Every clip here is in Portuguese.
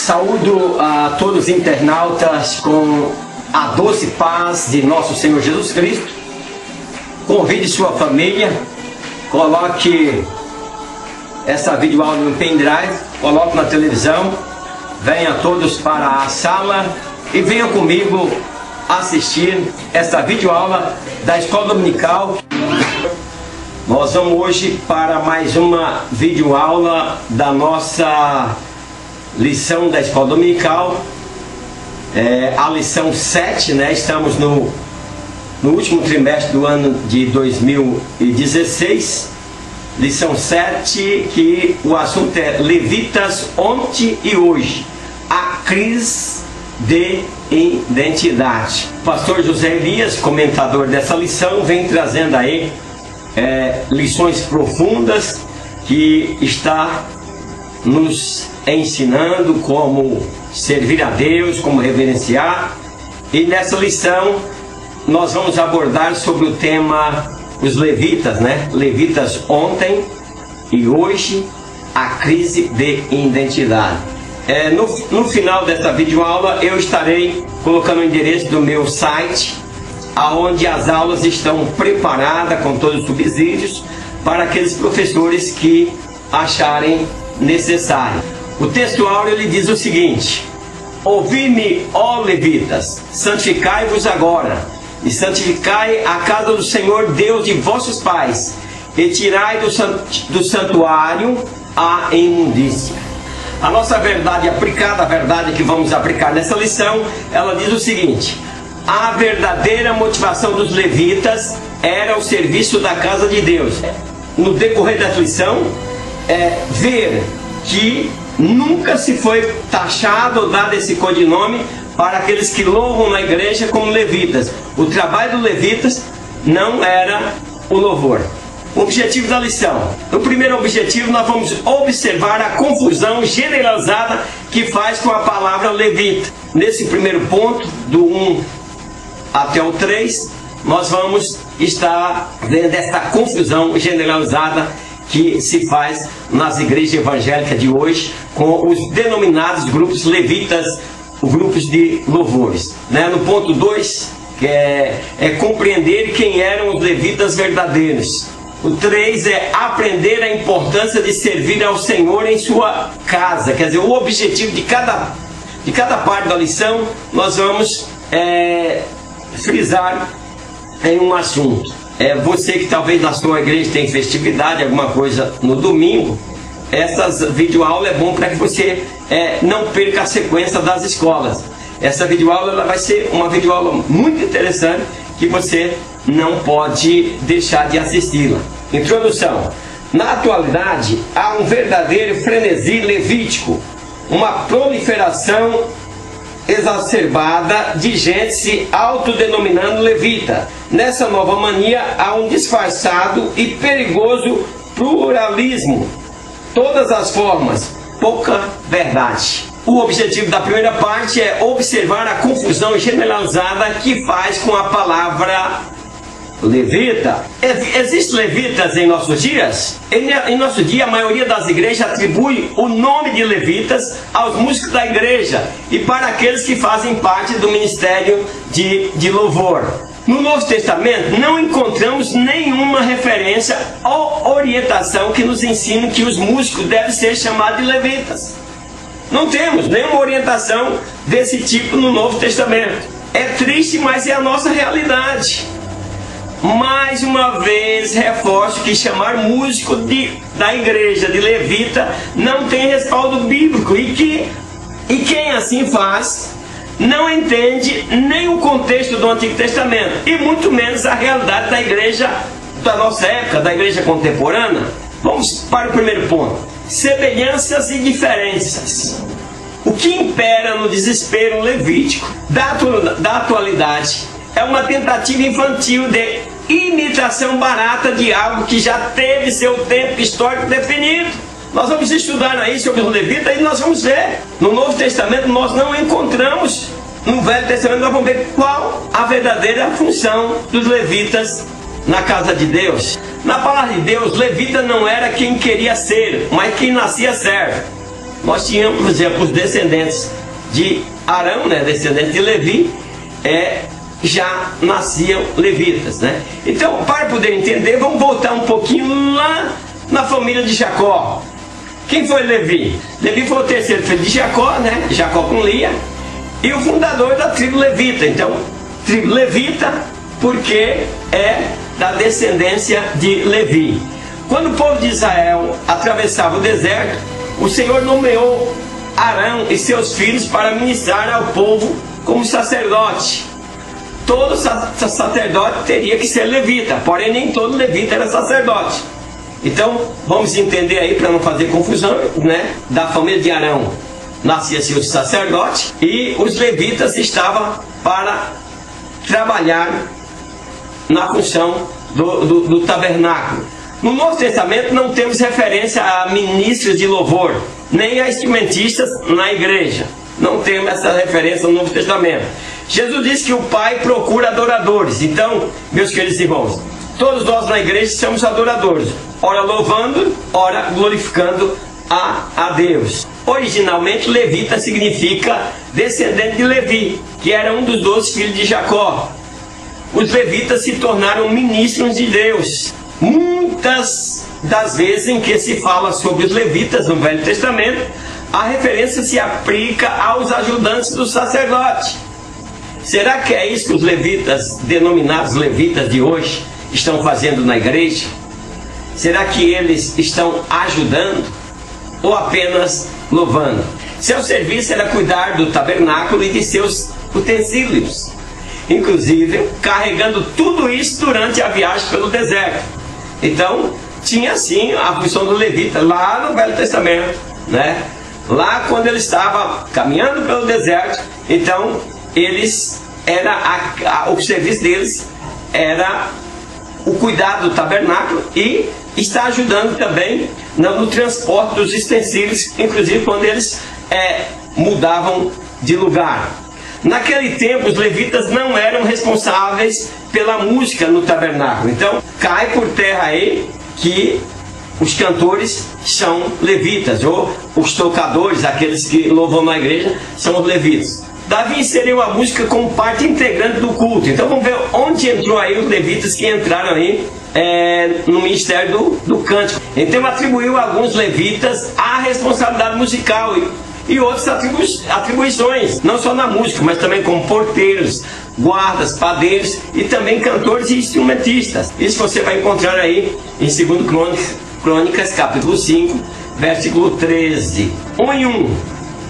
Saúdo a todos os internautas com a doce paz de nosso Senhor Jesus Cristo. Convide sua família, coloque essa videoaula no pendrive, coloque na televisão, venha todos para a sala e venham comigo assistir essa videoaula da Escola Dominical. Nós vamos hoje para mais uma videoaula da nossa lição da Escola Dominical, a lição 7, né? Estamos no último trimestre do ano de 2016, lição 7, que o assunto é Levitas ontem e hoje, a crise de identidade. O pastor José Elias, comentador dessa lição, vem trazendo aí lições profundas que está nos ensinando como servir a Deus, como reverenciar. E nessa lição nós vamos abordar sobre o tema os levitas, né? Levitas ontem e hoje, a crise de identidade. No final dessa videoaula eu estarei colocando o endereço do meu site, aonde as aulas estão preparadas com todos os subsídios para aqueles professores que acharem necessário. O texto áureo ele diz o seguinte: ouvi-me, ó levitas, santificai-vos agora, e santificai a casa do Senhor Deus de vossos pais, e tirai do santuário a imundícia. A nossa verdade aplicada, a verdade que vamos aplicar nessa lição, ela diz o seguinte: a verdadeira motivação dos levitas era o serviço da casa de Deus. No decorrer da lição, ver que nunca se foi taxado ou dado esse codinome para aqueles que louvam na igreja como levitas. O trabalho dos levitas não era o louvor. O objetivo da lição: no primeiro objetivo nós vamos observar a confusão generalizada que faz com a palavra levita. Nesse primeiro ponto, do 1 até o 3, nós vamos estar vendo essa confusão generalizada que se faz nas igrejas evangélicas de hoje com os denominados grupos levitas, grupos de louvores, né? No ponto 2, que é compreender quem eram os levitas verdadeiros. O 3 é aprender a importância de servir ao Senhor em sua casa. Quer dizer, o objetivo de cada parte da lição nós vamos frisar em um assunto. Você que talvez na sua igreja tem festividade, alguma coisa no domingo, essas videoaulas é bom para que você não perca a sequência das escolas. Essa videoaula ela vai ser uma videoaula muito interessante que você não pode deixar de assisti-la. Introdução. Na atualidade há um verdadeiro frenesi levítico, uma proliferação exacerbada de gente se autodenominando levita. Nessa nova mania há um disfarçado e perigoso pluralismo, todas as formas, pouca verdade. O objetivo da primeira parte é observar a confusão generalizada que faz com a palavra levita. Existem levitas em nossos dias? Em nosso dia, a maioria das igrejas atribui o nome de levitas aos músicos da igreja e para aqueles que fazem parte do ministério de louvor. No Novo Testamento não encontramos nenhuma referência ou orientação que nos ensine que os músicos devem ser chamados de levitas. Não temos nenhuma orientação desse tipo no Novo Testamento. É triste, mas é a nossa realidade. Mais uma vez reforço que chamar músico da igreja de levita não tem respaldo bíblico e quem assim faz não entende nem o contexto do Antigo Testamento e muito menos a realidade da igreja da nossa época, da igreja contemporânea. Vamos para o primeiro ponto: semelhanças e diferenças. O que impera no desespero levítico da atualidade é uma tentativa infantil de imitação barata de algo que já teve seu tempo histórico definido. Nós vamos estudar aí sobre os levitas e nós vamos ver. No Novo Testamento nós não encontramos. No Velho Testamento nós vamos ver qual a verdadeira função dos levitas na casa de Deus. Na palavra de Deus, levita não era quem queria ser, mas quem nascia servo. nós tínhamos, por exemplo, os descendentes de Arão, né, descendentes de Levi, já nasciam levitas, né? Então, para poder entender, vamos voltar um pouquinho lá na família de Jacó. Quem foi Levi? Levi foi o terceiro filho de Jacó, né? Jacó com Lia, e o fundador da tribo levita. Então, tribo levita, porque é da descendência de Levi. Quando o povo de Israel atravessava o deserto, o Senhor nomeou Arão e seus filhos para ministrar ao povo como sacerdote. Todo sacerdote teria que ser levita, porém nem todo levita era sacerdote. Então, vamos entender aí, para não fazer confusão, né? Da família de Arão nascia-se o sacerdote, e os levitas estavam para trabalhar na função do tabernáculo. No Novo Testamento não temos referência a ministros de louvor, nem a instrumentistas na igreja. Não temos essa referência no Novo Testamento. Jesus disse que o Pai procura adoradores. Então, meus queridos irmãos, todos nós na igreja somos adoradores, ora louvando, ora glorificando a Deus. Originalmente, levita significa descendente de Levi, que era um dos 12 filhos de Jacó. Os levitas se tornaram ministros de Deus. Muitas das vezes em que se fala sobre os levitas no Velho Testamento, a referência se aplica aos ajudantes do sacerdote. Será que é isso que os levitas, denominados levitas de hoje, estão fazendo na igreja? Será que eles estão ajudando ou apenas louvando? Seu serviço era cuidar do tabernáculo e de seus utensílios, inclusive carregando tudo isso durante a viagem pelo deserto. Então, tinha sim a função do levita lá no Velho Testamento, né? Lá quando ele estava caminhando pelo deserto, então o serviço deles era o cuidado do tabernáculo e está ajudando também no transporte dos utensílios, inclusive quando eles mudavam de lugar. Naquele tempo, os levitas não eram responsáveis pela música no tabernáculo. Então, cai por terra aí que os cantores são levitas, ou os tocadores, aqueles que louvam na igreja, são os levitas. Davi inseriu a música como parte integrante do culto. Então vamos ver onde entrou aí os levitas que entraram aí no ministério do cântico. Então atribuiu a alguns levitas a responsabilidade musical e outras atribuições, não só na música, mas também como porteiros, guardas, padeiros e também cantores e instrumentistas. Isso você vai encontrar aí em 2 Crônicas, capítulo 5, versículo 13. 1:1.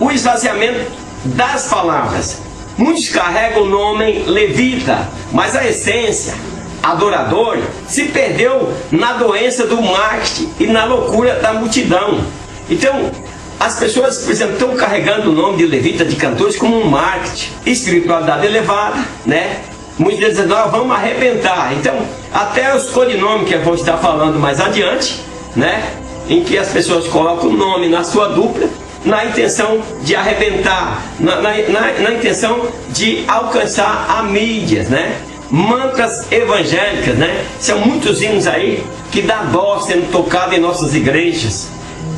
O esvaziamento das palavras. Muitos carregam o nome levita, mas a essência, adorador, se perdeu na doença do marketing e na loucura da multidão. Então, as pessoas, por exemplo, estão carregando o nome de levita, de cantores, como um marketing, espiritualidade elevada, né? Muitos deles dizem, nós vamos arrebentar. Então, até os codinomes que eu vou estar falando mais adiante, né? Em que as pessoas colocam o nome na sua dupla, na intenção de arrebentar, na intenção de alcançar a mídias, né? Mantras evangélicas, né? São muitos hinos aí que dá dó sendo tocado em nossas igrejas.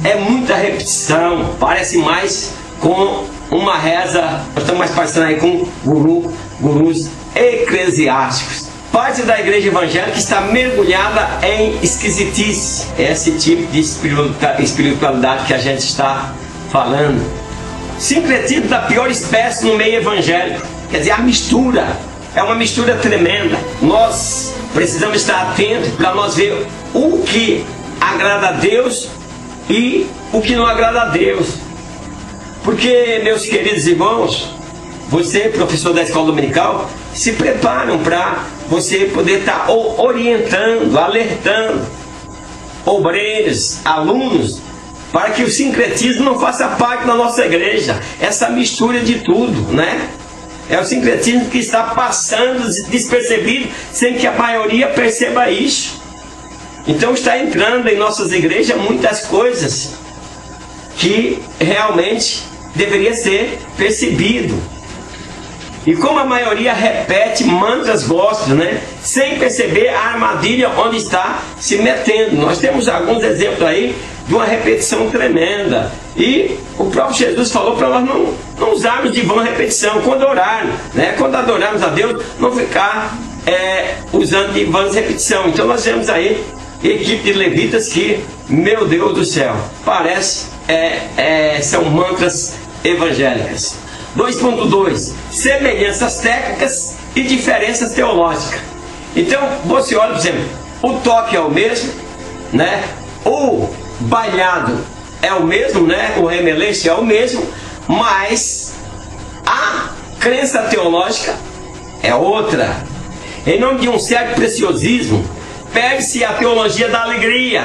É muita repetição, parece mais com uma reza, nós estamos mais parecendo aí com gurus eclesiásticos. Parte da igreja evangélica está mergulhada em esquisitice, esse tipo de espiritualidade que a gente está falando. Sincretismo da pior espécie no meio evangélico, quer dizer, a mistura é uma mistura tremenda. Nós precisamos estar atentos para nós ver o que agrada a Deus e o que não agrada a Deus. Porque, meus queridos irmãos, você, professor da escola dominical, se preparam para você poder estar orientando, alertando obreiros, alunos, para que o sincretismo não faça parte da nossa igreja. Essa mistura de tudo, né? É o sincretismo que está passando despercebido, sem que a maioria perceba isso. Então está entrando em nossas igrejas muitas coisas que realmente deveria ser percebido. E como a maioria repete mantras gospel, né? Sem perceber a armadilha onde está se metendo. Nós temos alguns exemplos aí de uma repetição tremenda. E o próprio Jesus falou para nós não usarmos de vã repetição quando orarmos, né? Quando adorarmos a Deus, não ficar usando de vã repetição. Então nós temos aí equipe de levitas que, meu Deus do céu, parece são mantras evangélicas. 2.2, semelhanças técnicas e diferenças teológicas. Então você olha, por exemplo, o toque é o mesmo, né? O bailado é o mesmo, né? O remeleixo é o mesmo, mas a crença teológica é outra. Em nome de um certo preciosismo, perde-se a teologia da alegria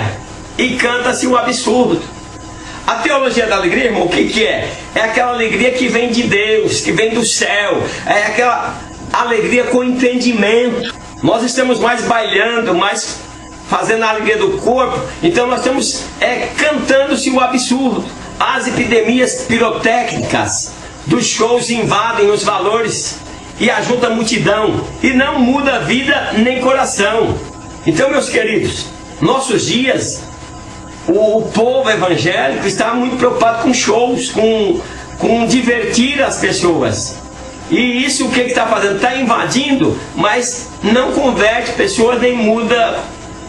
e canta-se o absurdo. A teologia da alegria, irmão, o que é? É aquela alegria que vem de Deus, que vem do céu. É aquela alegria com entendimento. Nós estamos mais bailando, mais fazendo a alegria do corpo. Então nós estamos cantando-se o absurdo. As epidemias pirotécnicas dos shows invadem os valores e ajuntam a multidão. E não muda vida nem coração. Então, meus queridos, nossos dias, o povo evangélico está muito preocupado com shows, com divertir as pessoas. E isso o que está fazendo? Está invadindo, mas não converte pessoas nem muda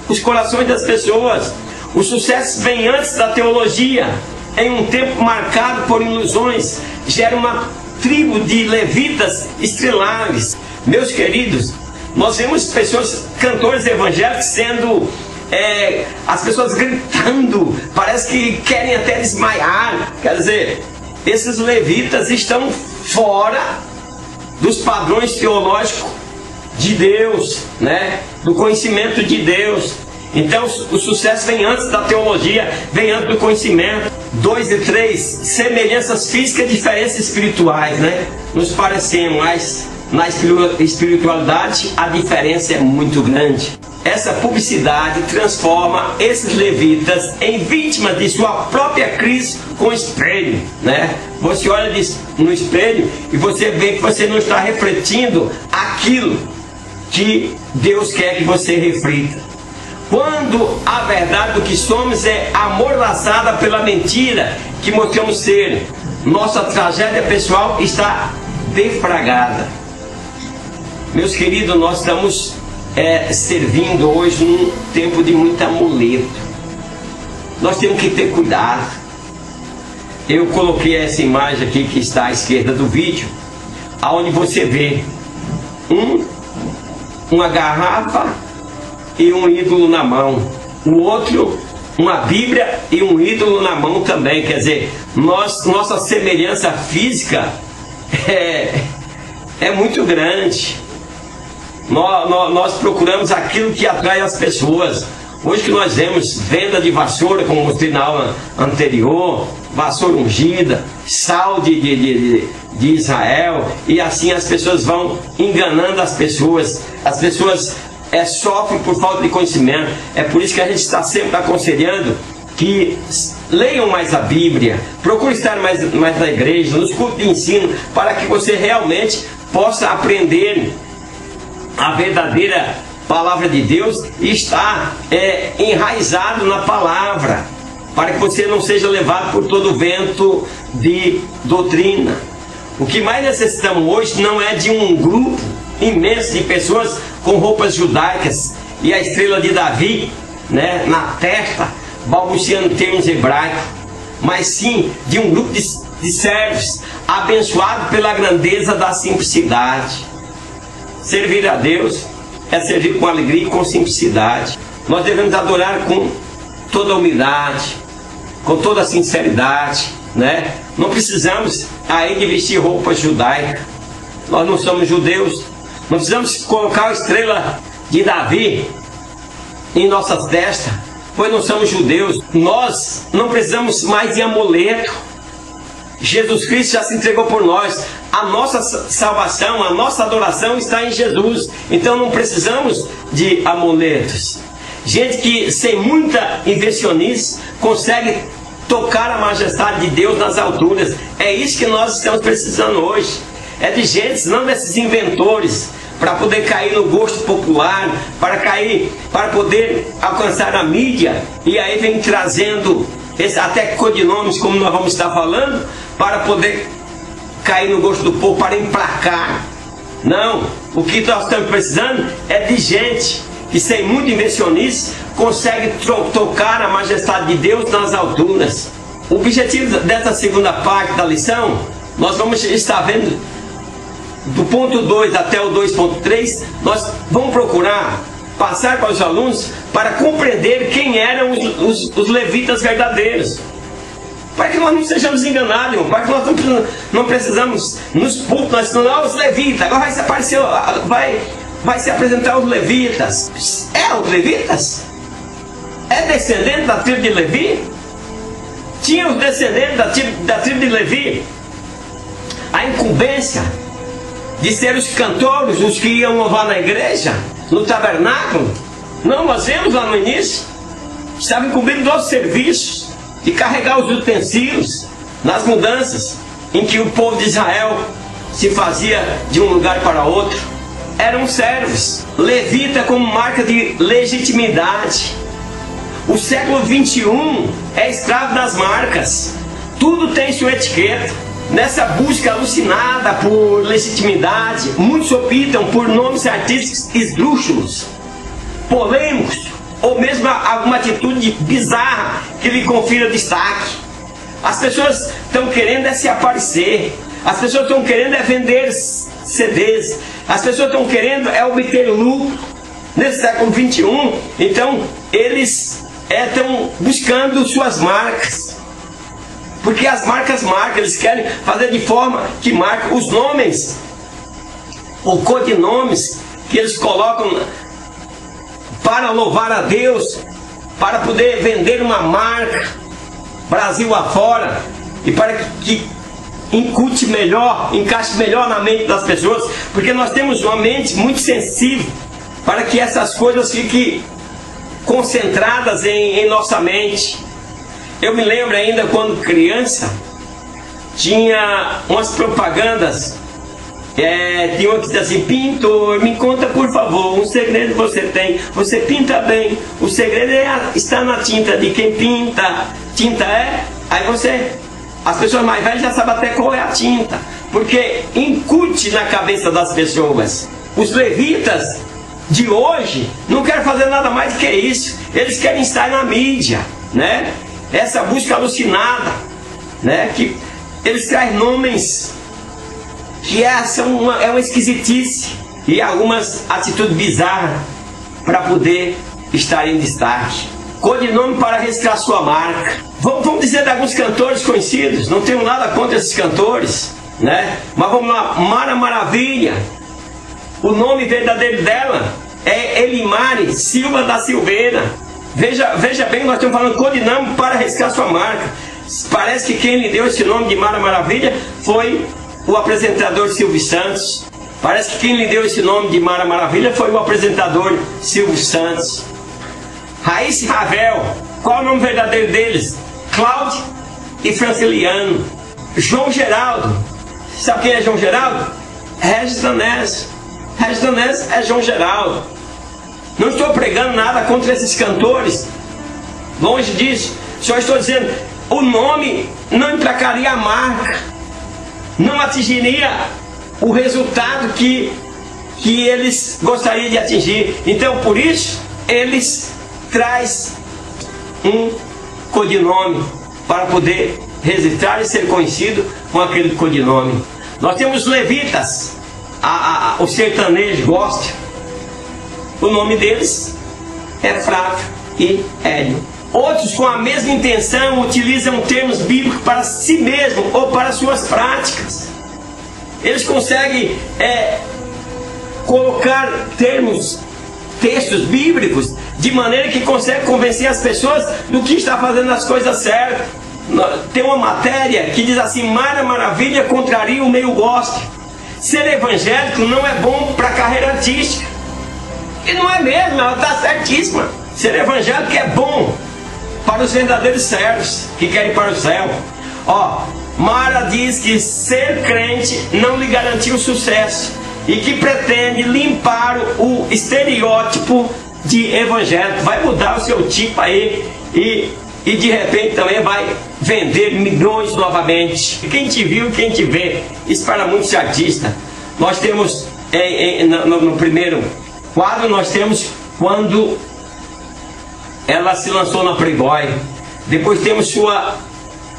os corações das pessoas. O sucesso vem antes da teologia. Em um tempo marcado por ilusões, gera uma tribo de levitas estrelares. Meus queridos, nós vemos pessoas, cantores evangélicos sendo... as pessoas gritando, parece que querem até desmaiar. Quer dizer, esses levitas estão fora dos padrões teológicos de Deus, né? Do conhecimento de Deus. Então o sucesso vem antes da teologia, vem antes do conhecimento. 2 e 3, semelhanças físicas e diferenças espirituais, né? Nos parecemos, mas na espiritualidade a diferença é muito grande. Essa publicidade transforma esses levitas em vítimas de sua própria crise com o espelho, né? Você olha no espelho e você vê que você não está refletindo aquilo que Deus quer que você reflita. Quando a verdade do que somos é amordaçada pela mentira que mostramos ser, nossa tragédia pessoal está defragada. Meus queridos, nós estamos servindo hoje num tempo de muito amuleto. Nós temos que ter cuidado. Eu coloquei essa imagem aqui que está à esquerda do vídeo, aonde você vê uma garrafa e um ídolo na mão, o outro uma Bíblia e um ídolo na mão também. Quer dizer, nossa semelhança física é muito grande. Nós procuramos aquilo que atrai as pessoas. Hoje que nós vemos venda de vassoura, como mostrei na aula anterior, vassoura ungida, sal de Israel, e assim as pessoas vão enganando as pessoas. As pessoas sofrem por falta de conhecimento. É por isso que a gente está sempre aconselhando que leiam mais a Bíblia, procurem estar mais na igreja, nos cultos de ensino, para que você realmente possa aprender a verdadeira palavra de Deus e estar enraizado na palavra, para que você não seja levado por todo o vento de doutrina. O que mais necessitamos hoje não é de um grupo imenso de pessoas com roupas judaicas e a estrela de Davi, né, na testa, balbuciando termos hebraicos, mas sim de um grupo de servos abençoados pela grandeza da simplicidade. Servir a Deus é servir com alegria e com simplicidade. Nós devemos adorar com toda humildade, com toda sinceridade, né? Não precisamos aí de vestir roupa judaica. Nós não somos judeus. Não precisamos colocar a estrela de Davi em nossas testas, pois não somos judeus. Nós não precisamos mais de amuleto. Jesus Cristo já se entregou por nós. A nossa salvação, a nossa adoração está em Jesus. Então não precisamos de amuletos. Gente que sem muita invencionice consegue tocar a majestade de Deus nas alturas. É isso que nós estamos precisando hoje. é de gente, não desses inventores, para poder cair no gosto popular, para poder alcançar a mídia, e aí vem trazendo até codinomes, como nós vamos estar falando, para poder cair no gosto do povo, para emplacar. Não, o que nós estamos precisando é de gente que, sem muito invencionismo, consegue tocar a majestade de Deus nas alturas. O objetivo dessa segunda parte da lição, nós vamos estar vendo do ponto 2 até o 2.3, nós vamos procurar passar para os alunos para compreender quem eram os levitas verdadeiros. Para que nós não sejamos enganados, irmão. Para que nós não precisamos nos púlpitos, nós estamos, os levitas, agora vai se apresentar os levitas. É os levitas? É descendente da tribo de Levi? Tinha os descendentes da tribo de Levi a incumbência de ser os cantores, os que iam louvar na igreja, no tabernáculo? Não, nós vemos lá no início, estavam incumbidos dos serviços, de carregar os utensílios nas mudanças em que o povo de Israel se fazia de um lugar para outro. Eram servos. Levita como marca de legitimidade. O século 21 é escravo das marcas. Tudo tem sua etiqueta. Nessa busca alucinada por legitimidade, muitos optam por nomes artísticos esdrúxulos, polêmicos, ou mesmo alguma atitude bizarra que lhe confira destaque. As pessoas estão querendo se aparecer. As pessoas estão querendo vender CDs. As pessoas estão querendo obter lucro. Nesse século 21, então, eles estão buscando suas marcas. Porque as marcas marcam, eles querem fazer de forma que marque os nomes, ou codinomes, que eles colocam para louvar a Deus, para poder vender uma marca Brasil afora, e para que incute melhor, encaixe melhor na mente das pessoas, porque nós temos uma mente muito sensível para que essas coisas fiquem concentradas em nossa mente. Eu me lembro ainda quando criança, tinha umas propagandas, tinha uma que dizia assim: pintor, me conta por favor, um segredo você tem, você pinta bem, o segredo está na tinta, de quem pinta, tinta é, aí as pessoas mais velhas já sabem até qual é a tinta, porque incute na cabeça das pessoas. Os levitas de hoje não querem fazer nada mais do que isso, eles querem estar na mídia, né? Essa busca alucinada, né? Que eles trazem nomes que é uma esquisitice e algumas atitudes bizarras para poder estar em destaque. Codinome para registrar sua marca. Vamos dizer de alguns cantores conhecidos, não tenho nada contra esses cantores, né? Mas vamos lá, Mara Maravilha, o nome verdadeiro dela é Elimari Silva da Silveira. Veja bem, nós estamos falando codinome para registrar sua marca. Parece que quem lhe deu esse nome de Mara Maravilha foi o apresentador Silvio Santos. Parece que quem lhe deu esse nome de Mara Maravilha foi o apresentador Silvio Santos. Raíssa e Ravel, qual é o nome verdadeiro deles? Cláudio e Franciliano. João Geraldo, sabe quem é João Geraldo? Regis Danés. Regis Danés é João Geraldo. Não estou pregando nada contra esses cantores, longe disso. Só estou dizendo, o nome não emplacaria a marca, não atingiria o resultado que eles gostariam de atingir. Então, por isso, eles trazem um codinome para poder registrar e ser conhecido com aquele codinome. Nós temos levitas, o sertanejo gosta. O nome deles é Flávio e Hélio. Outros, com a mesma intenção, utilizam termos bíblicos para si mesmo ou para suas práticas. Eles conseguem colocar textos bíblicos de maneira que consegue convencer as pessoas do que está fazendo as coisas certas. Tem uma matéria que diz assim: Mara Maravilha contraria o meio gospel. Ser evangélico não é bom para a carreira artística. E não é mesmo, ela está certíssima. Ser evangélico é bom para os verdadeiros servos que querem ir para o céu. Mara diz que ser crente não lhe garantiu sucesso e que pretende limpar o estereótipo de evangélico. Vai mudar o seu tipo aí e de repente também vai vender milhões novamente. Quem te viu, quem te vê, isso para muitos artistas. Nós temos no primeiro quadro, nós temos quando ela se lançou na Playboy. Depois temos sua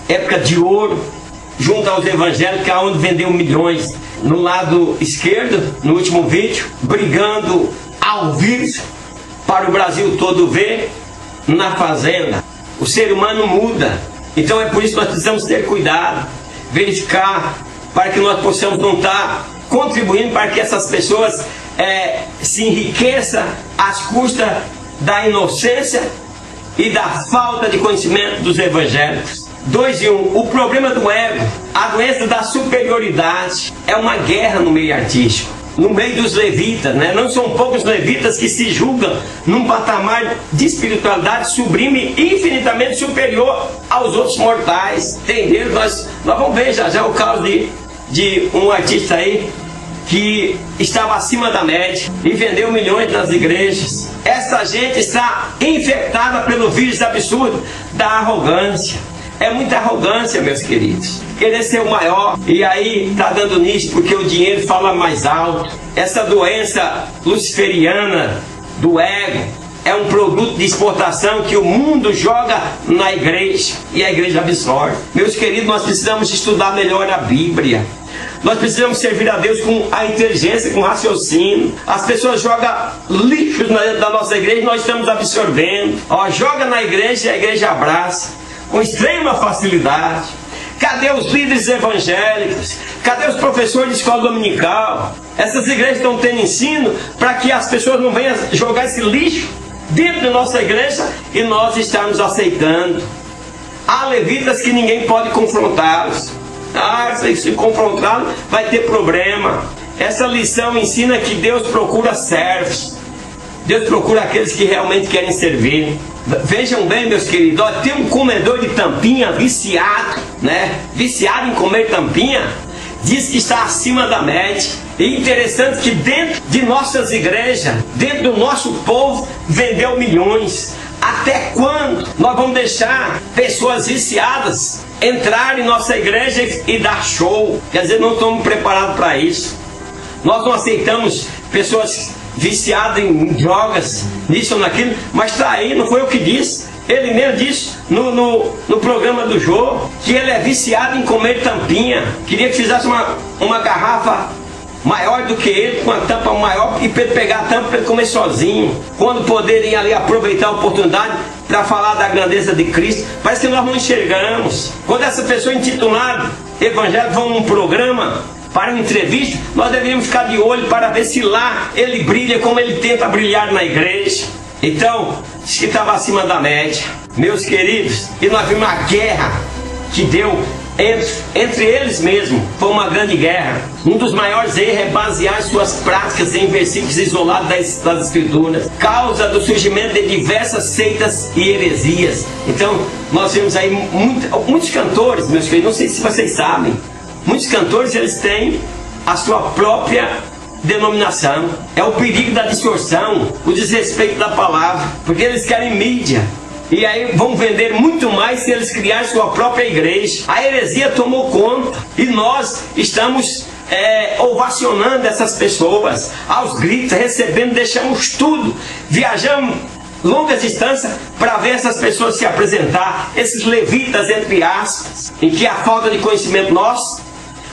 época de ouro junto aos evangélicos, onde vendeu milhões. No lado esquerdo, no último vídeo, brigando ao vivo para o Brasil todo ver, na fazenda. O ser humano muda, então é por isso que nós precisamos ter cuidado, verificar, para que nós possamos não estar contribuindo para que essas pessoas se enriqueçam às custas da inocência e da falta de conhecimento dos evangélicos. 2 em 1. O problema do ego, a doença da superioridade, é uma guerra no meio artístico, no meio dos levitas, né? Não são poucos levitas que se julgam num patamar de espiritualidade sublime, infinitamente superior aos outros mortais. Entendeu? Nós vamos ver já o caso de um artista aí que estava acima da média e vendeu milhões nas igrejas. Essa gente está infectada pelo vírus absurdo da arrogância. É muita arrogância, meus queridos. Querer ser o maior. E aí está dando nisso porque o dinheiro fala mais alto. Essa doença luciferiana do ego é um produto de exportação que o mundo joga na igreja e a igreja absorve. Meus queridos, nós precisamos estudar melhor a Bíblia. Nós precisamos servir a Deus com a inteligência, com o raciocínio. As pessoas jogam lixo da nossa igreja e nós estamos absorvendo. Joga na igreja e a igreja abraça com extrema facilidade. Cadê os líderes evangélicos? Cadê os professores de escola dominical? Essas igrejas estão tendo ensino para que as pessoas não venham jogar esse lixo dentro da nossa igreja e nós estamos aceitando. Há levitas que ninguém pode confrontá-los. Se confrontá-los vai ter problema. Essa lição ensina que Deus procura servos. Deus procura aqueles que realmente querem servir. Vejam bem, meus queridos, tem um comedor de tampinha viciado, né? Viciado em comer tampinha, diz que está acima da média. E interessante que dentro de nossas igrejas, dentro do nosso povo, vendeu milhões. Até quando nós vamos deixar pessoas viciadas entrar em nossa igreja e dar show? Quer dizer, não estamos preparados para isso. Nós não aceitamos pessoas viciadas em drogas, nisso ou naquilo, mas está aí, não foi eu que disse. Ele mesmo disse no programa do Jô que ele é viciado em comer tampinha. Queria que fizesse uma garrafa maior do que ele, com a tampa maior, e para ele pegar a tampa para ele comer sozinho. Quando poderem ali aproveitar a oportunidade para falar da grandeza de Cristo, parece que nós não enxergamos. Quando essa pessoa intitulada evangélico vão num programa para uma entrevista, nós deveríamos ficar de olho para ver se lá ele brilha como ele tenta brilhar na igreja. Então, diz que estava acima da média. Meus queridos, e nós vimos uma guerra que deu entre eles mesmos. Foi uma grande guerra. Um dos maiores erros é basear suas práticas em versículos isolados das Escrituras, causa do surgimento de diversas seitas e heresias. Então, nós vemos aí muitos cantores, meus queridos, não sei se vocês sabem, muitos cantores, eles têm a sua própria denominação. É o perigo da distorção, o desrespeito da palavra, porque eles querem mídia. E aí vão vender muito mais se eles criarem sua própria igreja. A heresia tomou conta e nós estamos ovacionando essas pessoas aos gritos, recebendo, deixamos tudo, viajamos longas distâncias para ver essas pessoas se apresentar, esses levitas, entre aspas, em que a falta de conhecimento nosso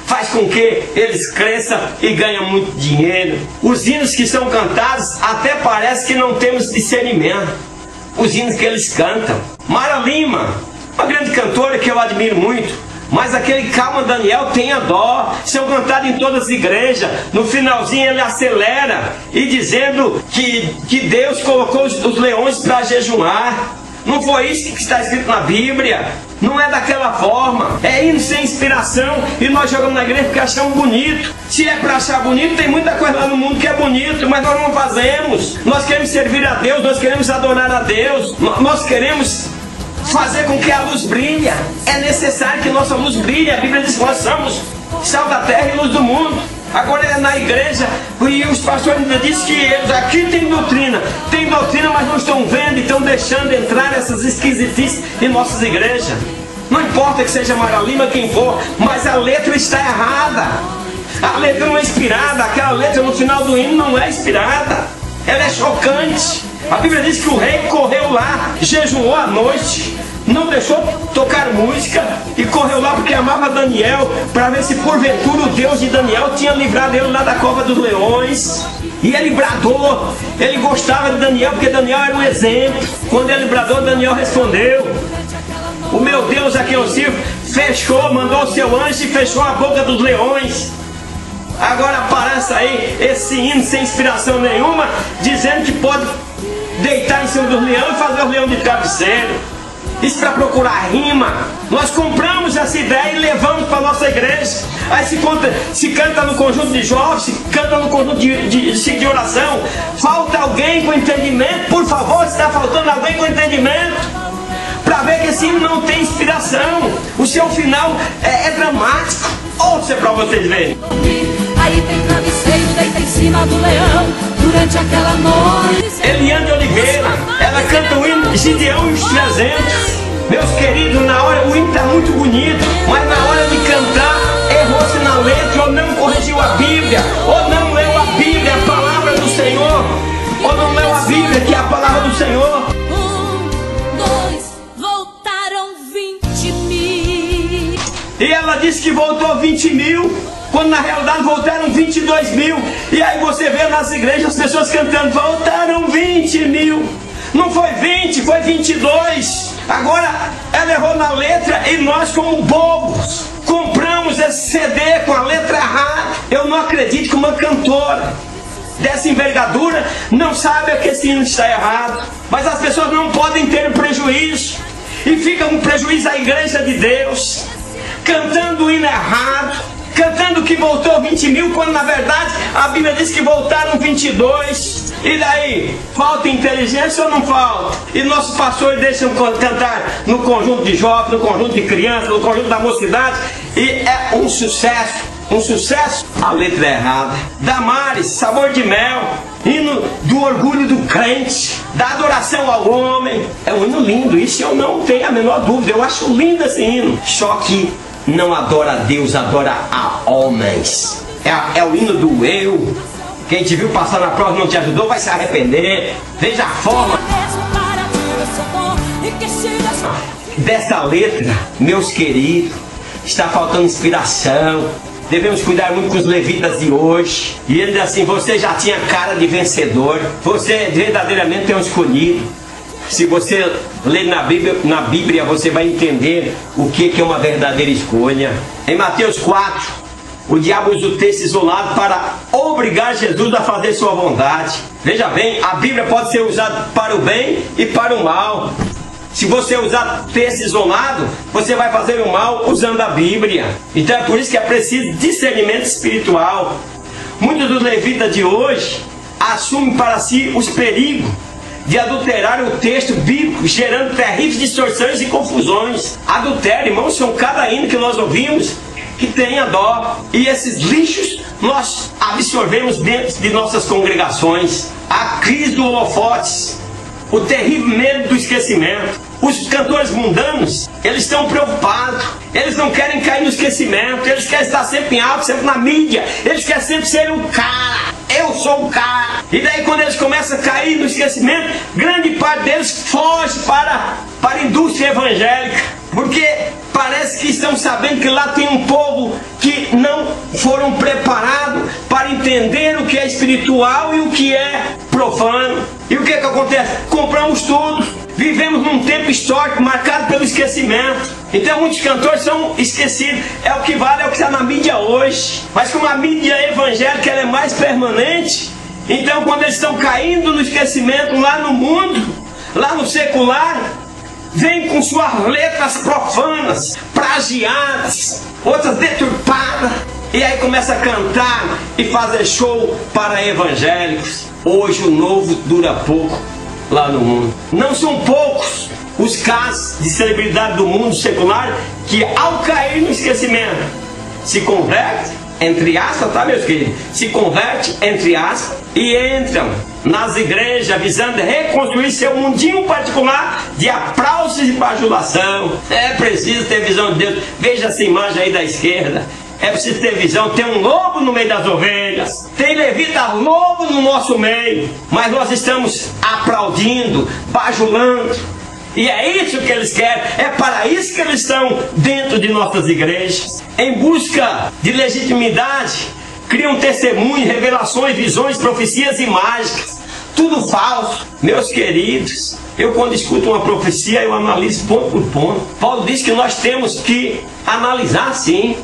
faz com que eles cresçam e ganhem muito dinheiro. Os hinos que são cantados até parece que não temos discernimento. Os hinos que eles cantam. Mara Lima, uma grande cantora que eu admiro muito, mas aquele Calma Daniel, tenha dó, são cantados em todas as igrejas. No finalzinho ele acelera e dizendo que Deus colocou os leões para jejuar. Não foi isso que está escrito na Bíblia. Não é daquela forma. É hino sem inspiração e nós jogamos na igreja porque achamos bonito. Se é para achar bonito, tem muita coisa lá no mundo que é bonito, mas nós não fazemos. Nós queremos servir a Deus, nós queremos adorar a Deus, nós queremos fazer com que a luz brilhe. É necessário que nossa luz brilhe. A Bíblia diz que nós somos sal da terra e luz do mundo. Agora é na igreja, e os pastores ainda dizem que eles aqui tem doutrina, mas não estão vendo e estão deixando entrar essas esquisitices em nossas igrejas. Não importa que seja Mara Lima, quem for, mas a letra está errada. A letra não é inspirada, aquela letra no final do hino não é inspirada. Ela é chocante. A Bíblia diz que o rei correu lá, jejuou à noite, não deixou tocar música e correu lá porque amava Daniel, para ver se porventura o Deus de Daniel tinha livrado ele lá da cova dos leões. E ele bradou, ele gostava de Daniel porque Daniel era um exemplo. Quando ele bradou, Daniel respondeu: o meu Deus a quem eu sirvo fechou, mandou o seu anjo e fechou a boca dos leões. Agora aparece aí esse hino sem inspiração nenhuma, dizendo que pode deitar em cima dos leões e fazer o leão de travesseiro. Isso para procurar rima. Nós compramos essa ideia e levamos para a nossa igreja. Aí se canta no conjunto de jovens, se canta no conjunto de oração. Falta alguém com entendimento. Por favor, está faltando alguém com entendimento, para ver que esse hino não tem inspiração. O seu final é dramático. Ouça para vocês verem. Aí tem travesseiro, deita em cima do leão durante aquela noite. Eliane de Oliveira, ela canta o hino Gideão e os 300. Meus queridos, na hora o hino está muito bonito, mas na hora de cantar errou-se na letra, ou não corrigiu a Bíblia, ou não leu a Bíblia, a palavra do Senhor, ou não leu a Bíblia, que é a palavra do Senhor. 1, 2, voltaram 20 mil. E ela disse que voltou 20 mil, quando na realidade voltaram 22 mil. E aí você vê nas igrejas as pessoas cantando: voltaram 20 mil. Não foi 20, foi 22. Agora ela errou na letra e nós, como bobos, compramos esse CD com a letra errada. Eu não acredito que uma cantora dessa envergadura não sabe que esse hino está errado. Mas as pessoas não podem ter um prejuízo, e fica um prejuízo à igreja de Deus, cantando o hino errado, cantando que voltou 20 mil, quando na verdade a Bíblia diz que voltaram 22. E daí? Falta inteligência ou não falta? E nossos pastores deixam cantar no conjunto de jovens, no conjunto de crianças, no conjunto da mocidade, e é um sucesso. Um sucesso. A letra é errada. Damares, Sabor de Mel, hino do orgulho do crente, da adoração ao homem. É um hino lindo, isso eu não tenho a menor dúvida. Eu acho lindo esse hino. Só que não adora a Deus, adora a homens. É o hino do eu. Quem te viu passar na prova e não te ajudou vai se arrepender. Veja a forma dessa letra, meus queridos. Está faltando inspiração. Devemos cuidar muito com os levitas de hoje. E ele diz assim: você já tinha cara de vencedor, você verdadeiramente é um escolhido. Se você ler na Bíblia, você vai entender o que é uma verdadeira escolha. Em Mateus 4, o diabo usa o texto isolado para obrigar Jesus a fazer sua vontade. Veja bem, a Bíblia pode ser usada para o bem e para o mal. Se você usar texto isolado, você vai fazer o mal usando a Bíblia. Então é por isso que é preciso discernimento espiritual. Muitos dos levitas de hoje assumem para si os perigos de adulterar o texto bíblico, gerando terríveis distorções e confusões. Adultério, irmãos, são cada hino que nós ouvimos que tenha dó. E esses lixos nós absorvemos dentro de nossas congregações. A crise do holofotes, o terrível medo do esquecimento. Os cantores mundanos, eles estão preocupados, eles não querem cair no esquecimento, eles querem estar sempre em alto, sempre na mídia, eles querem sempre ser um cara. Eu sou o cara. E daí quando eles começam a cair no esquecimento, grande parte deles foge para a indústria evangélica, porque parece que estão sabendo que lá tem um povo que não foram preparados para entender o que é espiritual e o que é profano. E o que acontece? Compramos tudo. Vivemos num tempo histórico marcado pelo esquecimento. Então muitos cantores são esquecidos. É o que vale, é o que está na mídia hoje. Mas como a mídia evangélica ela é mais permanente, então quando eles estão caindo no esquecimento lá no mundo, lá no secular, vem com suas letras profanas, plagiadas, outras deturpadas, e aí começa a cantar e fazer show para evangélicos. Hoje o novo dura pouco, lá no mundo. Não são poucos os casos de celebridade do mundo secular que, ao cair no esquecimento, se converte, entre aspas, tá, meus queridos? Se converte, entre aspas, e entram nas igrejas visando reconstruir seu mundinho particular de aplausos e bajulação. É preciso ter visão de Deus. Veja essa imagem aí da esquerda. É preciso ter visão. Tem um lobo no meio das ovelhas. Tem levita lobo no nosso meio. Mas nós estamos aplaudindo, bajulando. E é isso que eles querem. É para isso que eles estão dentro de nossas igrejas. Em busca de legitimidade, criam testemunhos, revelações, visões, profecias e mágicas. Tudo falso. Meus queridos, eu quando escuto uma profecia, eu analiso ponto por ponto. Paulo diz que nós temos que analisar sim.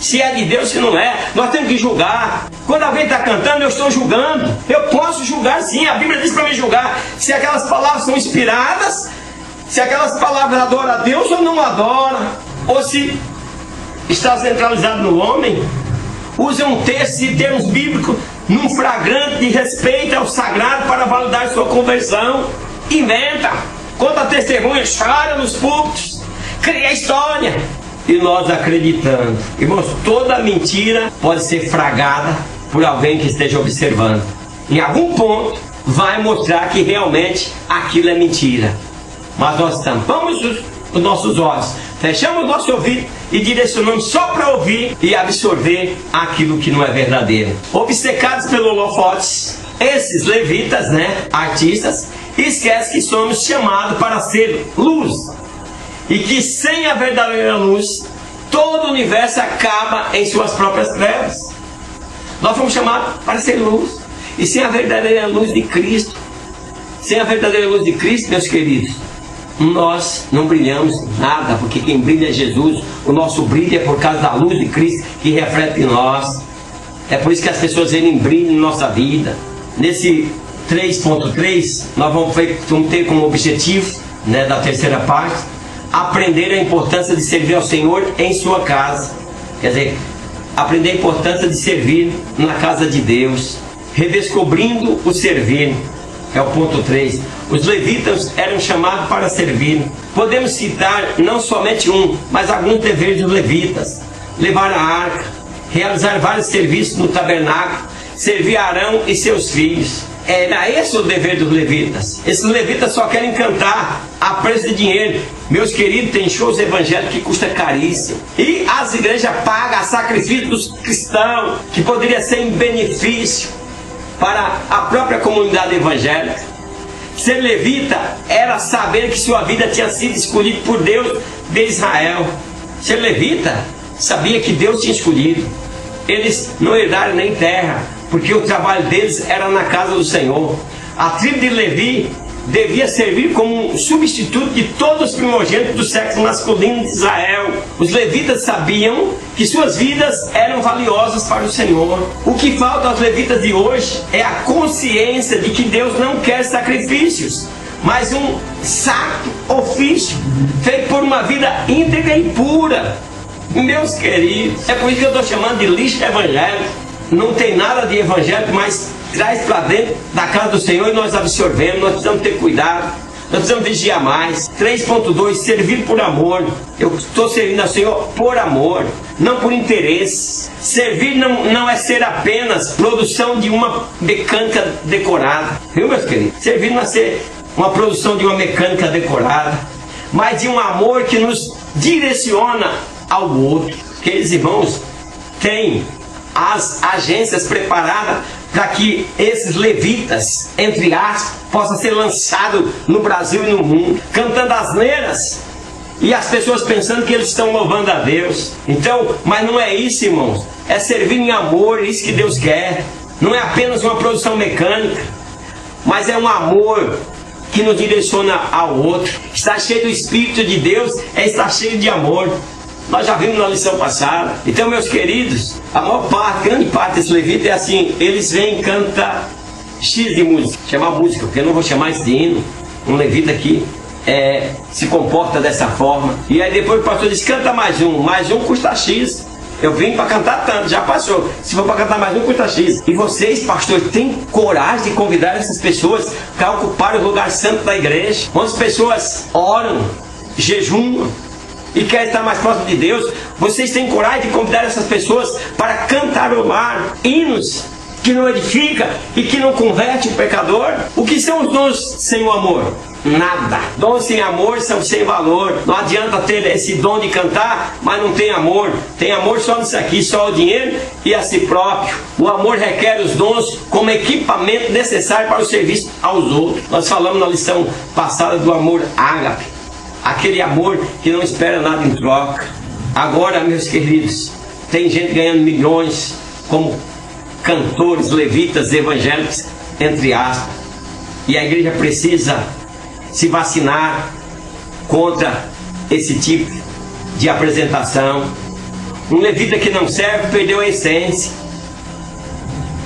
Se é de Deus, se não é, nós temos que julgar. Quando alguém está cantando, eu estou julgando. Eu posso julgar sim, a Bíblia diz para mim julgar. Se aquelas palavras são inspiradas, se aquelas palavras adoram a Deus ou não adoram, ou se está centralizado no homem. Usa um texto e termos bíblicos num flagrante de respeito ao sagrado para validar sua conversão. Inventa, conta testemunha, chora nos púlpitos, cria história. E nós acreditando. Irmãos, toda mentira pode ser fragada por alguém que esteja observando. Em algum ponto vai mostrar que realmente aquilo é mentira. Mas nós tampamos os nossos olhos, fechamos o nosso ouvido e direcionamos só para ouvir e absorver aquilo que não é verdadeiro. Obcecados pelo holofote, esses levitas, artistas, esquecem que somos chamados para ser luz. E que sem a verdadeira luz, todo o universo acaba em suas próprias trevas. Nós fomos chamados para ser luz. E sem a verdadeira luz de Cristo, sem a verdadeira luz de Cristo, meus queridos, nós não brilhamos nada, porque quem brilha é Jesus. O nosso brilho é por causa da luz de Cristo que reflete em nós. É por isso que as pessoas verem brilho em nossa vida. Nesse 3.3, nós vamos ter como objetivo, da terceira parte, aprender a importância de servir ao Senhor em sua casa. Quer dizer, aprender a importância de servir na casa de Deus, redescobrindo o servir. É o ponto 3. Os levitas eram chamados para servir. Podemos citar não somente um, mas alguns deveres dos levitas: levar a arca, realizar vários serviços no tabernáculo, servir Arão e seus filhos. Era esse o dever dos levitas. Esses levitas só querem cantar a preço de dinheiro. Meus queridos, tem shows evangélicos que custa caríssimo. E as igrejas pagam sacrifícios dos cristãos, que poderia ser em benefício para a própria comunidade evangélica. Ser levita era saber que sua vida tinha sido escolhida por Deus de Israel. Ser levita sabia que Deus tinha escolhido. Eles não herdaram nem terra, porque o trabalho deles era na casa do Senhor. A tribo de Levi devia servir como um substituto de todos os primogênitos do sexo masculino de Israel. Os levitas sabiam que suas vidas eram valiosas para o Senhor. O que falta aos levitas de hoje é a consciência de que Deus não quer sacrifícios, mas um sacro ofício feito por uma vida íntegra e pura. Meus queridos, é por isso que eu estou chamando de lixo evangélico. Não tem nada de evangélico, mas traz para dentro da casa do Senhor e nós absorvemos. Nós precisamos ter cuidado, nós precisamos vigiar mais. 3.2, servir por amor. Eu estou servindo ao Senhor por amor, não por interesse. Servir não é ser apenas produção de uma mecânica decorada, viu, meus queridos? Servir não é ser uma produção de uma mecânica decorada, mas de um amor que nos direciona ao outro. Queridos irmãos, tem as agências preparadas para que esses levitas, entre aspas, possam ser lançados no Brasil e no mundo, cantando asneiras, e as pessoas pensando que eles estão louvando a Deus. Então, mas não é isso, irmãos. É servir em amor, é isso que Deus quer. Não é apenas uma produção mecânica, mas é um amor que nos direciona ao outro. Estar cheio do Espírito de Deus é estar cheio de amor. Nós já vimos na lição passada. Então, meus queridos, a maior parte, grande parte desse levita é assim: eles vêm e cantam X de música, chamar música, porque eu não vou chamar isso de hino. Um levita aqui se comporta dessa forma. E aí depois o pastor diz: canta mais um custa X. Eu vim para cantar tanto, já passou. Se for para cantar mais um, custa X. E vocês, pastor, têm coragem de convidar essas pessoas para ocupar o lugar santo da igreja? Onde as pessoas oram, jejuam e querem estar mais próximo de Deus. Vocês têm coragem de convidar essas pessoas para cantarolar hinos que não edifica e que não converte o pecador? O que são os dons sem o amor? Nada. Dons sem amor são sem valor. Não adianta ter esse dom de cantar, mas não tem amor. Tem amor só nisso aqui, só o dinheiro e a si próprio. O amor requer os dons como equipamento necessário para o serviço aos outros. Nós falamos na lição passada do amor ágape, aquele amor que não espera nada em troca. Agora, meus queridos, tem gente ganhando milhões como cantores, levitas, evangélicos, entre aspas. E a igreja precisa se vacinar contra esse tipo de apresentação. Um levita que não serve perdeu a essência.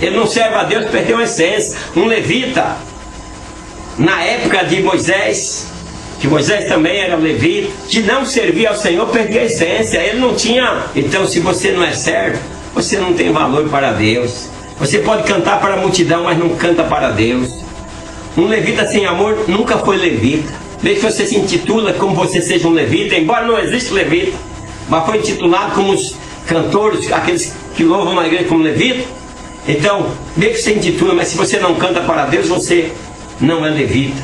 Ele não serve a Deus, perdeu a essência. Um levita, na época de Moisés, que Moisés também era levita, que não servia ao Senhor, perdeu a essência. Ele não tinha. Então, se você não é servo, você não tem valor para Deus. Você pode cantar para a multidão, mas não canta para Deus. Um levita sem amor nunca foi levita. Desde que você se intitula como você seja um levita, embora não exista levita, mas foi intitulado como os cantores, aqueles que louvam na igreja como levita. Então, desde que você intitula, mas se você não canta para Deus, você não é levita.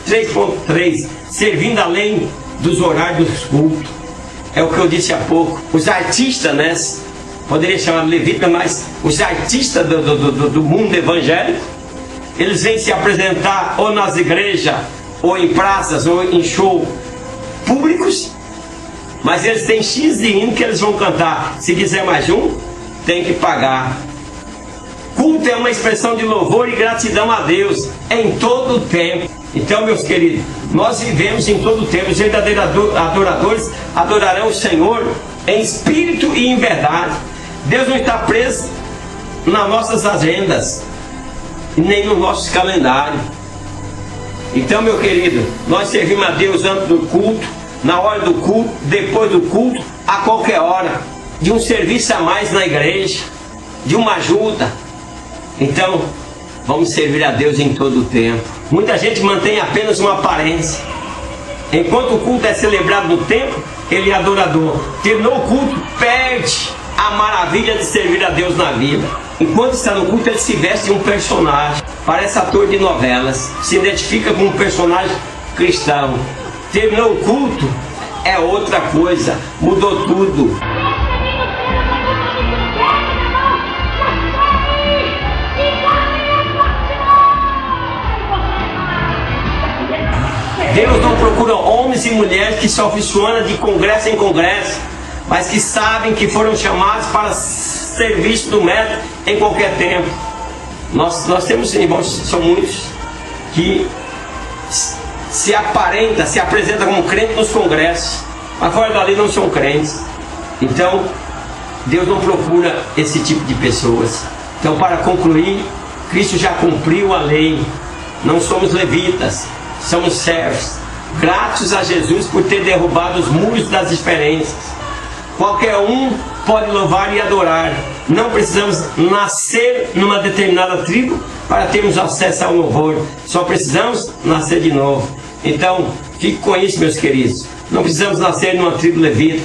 3.3, servindo além dos horários dos cultos. É o que eu disse há pouco. Os artistas, né? Poderia chamar de levita, mas os artistas do mundo evangélico, eles vêm se apresentar ou nas igrejas, ou em praças, ou em show públicos, mas eles têm X de hino que eles vão cantar. Se quiser mais um, tem que pagar. Culto é uma expressão de louvor e gratidão a Deus em todo o tempo. Então, meus queridos, nós vivemos em todo o tempo. Os verdadeiros adoradores adorarão o Senhor em espírito e em verdade. Deus não está preso nas nossas agendas, nem nos nossos calendários. Então, meu querido, nós servimos a Deus antes do culto, na hora do culto, depois do culto, a qualquer hora, de um serviço a mais na igreja, de uma ajuda. Então, vamos servir a Deus em todo o tempo. Muita gente mantém apenas uma aparência. Enquanto o culto é celebrado no templo, ele é adorador. Terminou o culto, perde a maravilha de servir a Deus na vida. Enquanto está no culto, ele se veste de um personagem. Parece ator de novelas. Se identifica com um personagem cristão. Terminou o culto, é outra coisa. Mudou tudo. Deus não procura homens e mulheres que se oficionam de congresso em congresso, mas que sabem que foram chamados para serviço do Mestre em qualquer tempo. Nós temos irmãos, são muitos, que se apresentam como crentes nos congressos, mas fora dali não são crentes. Então, Deus não procura esse tipo de pessoas. Então, para concluir, Cristo já cumpriu a lei. Não somos levitas, somos servos, gratos a Jesus por ter derrubado os muros das diferenças. Qualquer um pode louvar e adorar. Não precisamos nascer numa determinada tribo para termos acesso ao louvor. Só precisamos nascer de novo. Então, fique com isso, meus queridos. Não precisamos nascer numa tribo levita.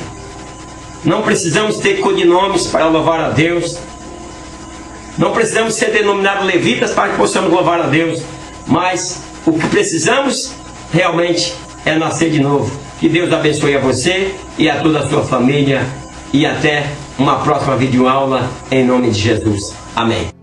Não precisamos ter codinomes para louvar a Deus. Não precisamos ser denominados levitas para que possamos louvar a Deus. Mas o que precisamos realmente é nascer de novo. Que Deus abençoe a você e a toda a sua família. E até uma próxima videoaula em nome de Jesus. Amém.